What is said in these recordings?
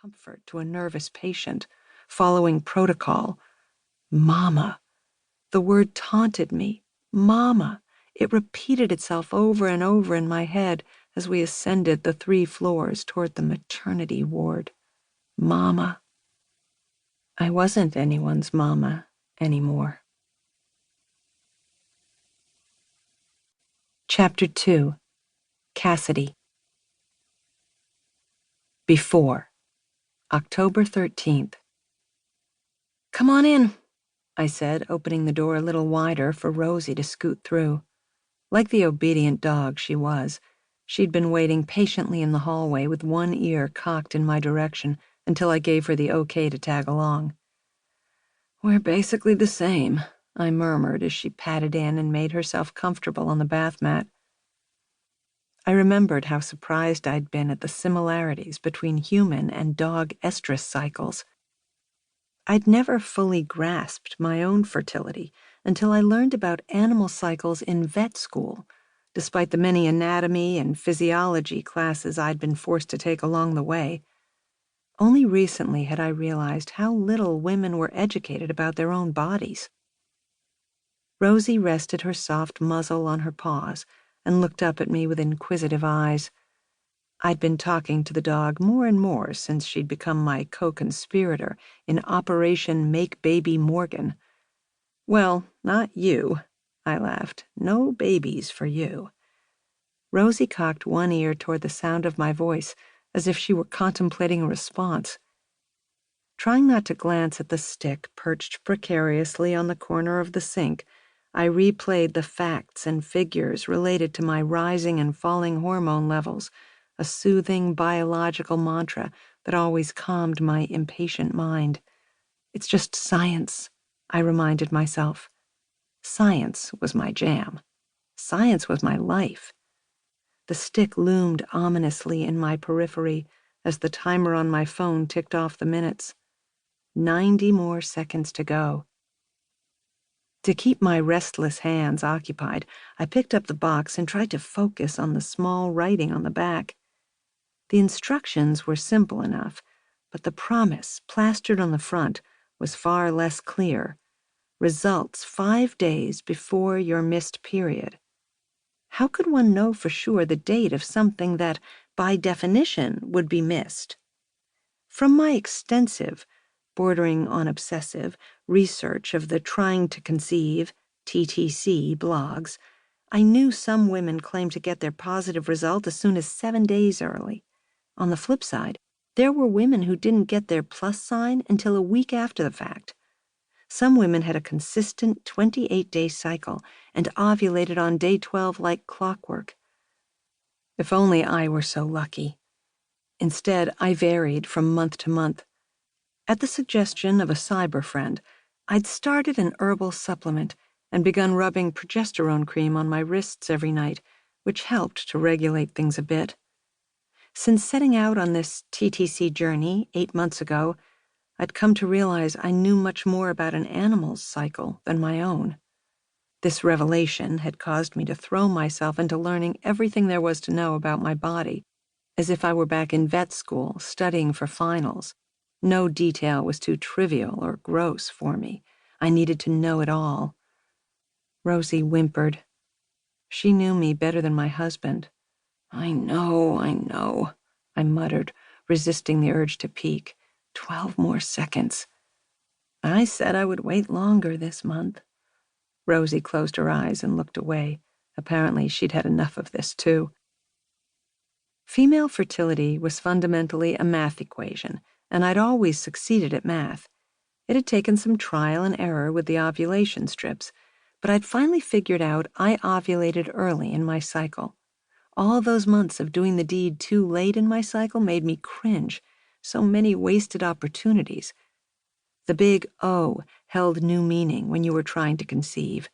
comfort to a nervous patient, following protocol. Mama. The word taunted me. Mama. It repeated itself over and over in my head as we ascended the 3 floors toward the maternity ward. Mama. I wasn't anyone's mama anymore. Chapter 2. Cassidy. Before. October 13th. Come on in, I said, opening the door a little wider for Rosie to scoot through. Like the obedient dog she was, she'd been waiting patiently in the hallway with one ear cocked in my direction until I gave her the okay to tag along. We're basically the same, I murmured as she patted in and made herself comfortable on the bath mat. I remembered how surprised I'd been at the similarities between human and dog estrus cycles. I'd never fully grasped my own fertility until I learned about animal cycles in vet school, despite the many anatomy and physiology classes I'd been forced to take along the way. Only recently had I realized how little women were educated about their own bodies. Rosie rested her soft muzzle on her paws and looked up at me with inquisitive eyes. I'd been talking to the dog more and more since she'd become my co-conspirator in Operation Make Baby Morgan. Well, not you, I laughed. No babies for you. Rosie cocked one ear toward the sound of my voice as if she were contemplating a response. Trying not to glance at the stick perched precariously on the corner of the sink, I replayed the facts and figures related to my rising and falling hormone levels, a soothing biological mantra that always calmed my impatient mind. It's just science, I reminded myself. Science was my jam. Science was my life. The stick loomed ominously in my periphery as the timer on my phone ticked off the minutes. 90 more seconds to go. To keep my restless hands occupied, I picked up the box and tried to focus on the small writing on the back. The instructions were simple enough, but the promise plastered on the front was far less clear. Results 5 days before your missed period. How could one know for sure the date of something that, by definition, would be missed? From my extensive, bordering on obsessive, research of the Trying to Conceive, TTC, blogs, I knew some women claimed to get their positive result as soon as 7 days early. On the flip side, there were women who didn't get their plus sign until a week after the fact. Some women had a consistent 28-day cycle and ovulated on day 12 like clockwork. If only I were so lucky. Instead, I varied from month to month. At the suggestion of a cyber friend, I'd started an herbal supplement and begun rubbing progesterone cream on my wrists every night, which helped to regulate things a bit. Since setting out on this TTC journey 8 months ago, I'd come to realize I knew much more about an animal's cycle than my own. This revelation had caused me to throw myself into learning everything there was to know about my body, as if I were back in vet school studying for finals. No detail was too trivial or gross for me. I needed to know it all. Rosie whimpered. She knew me better than my husband. I know, I muttered, resisting the urge to peek. 12 more seconds. I said I would wait longer this month. Rosie closed her eyes and looked away. Apparently she'd had enough of this, too. Female fertility was fundamentally a math equation, and I'd always succeeded at math. It had taken some trial and error with the ovulation strips, but I'd finally figured out I ovulated early in my cycle. All those months of doing the deed too late in my cycle made me cringe. So many wasted opportunities. The big O held new meaning when you were trying to conceive.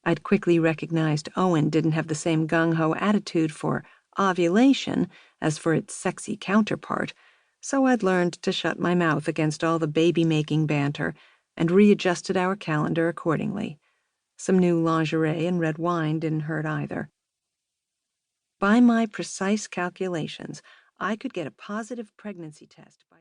I'd quickly recognized Owen didn't have the same gung-ho attitude for ovulation as for its sexy counterpart, so I'd learned to shut my mouth against all the baby-making banter and readjusted our calendar accordingly. Some new lingerie and red wine didn't hurt either. By my precise calculations, I could get a positive pregnancy test by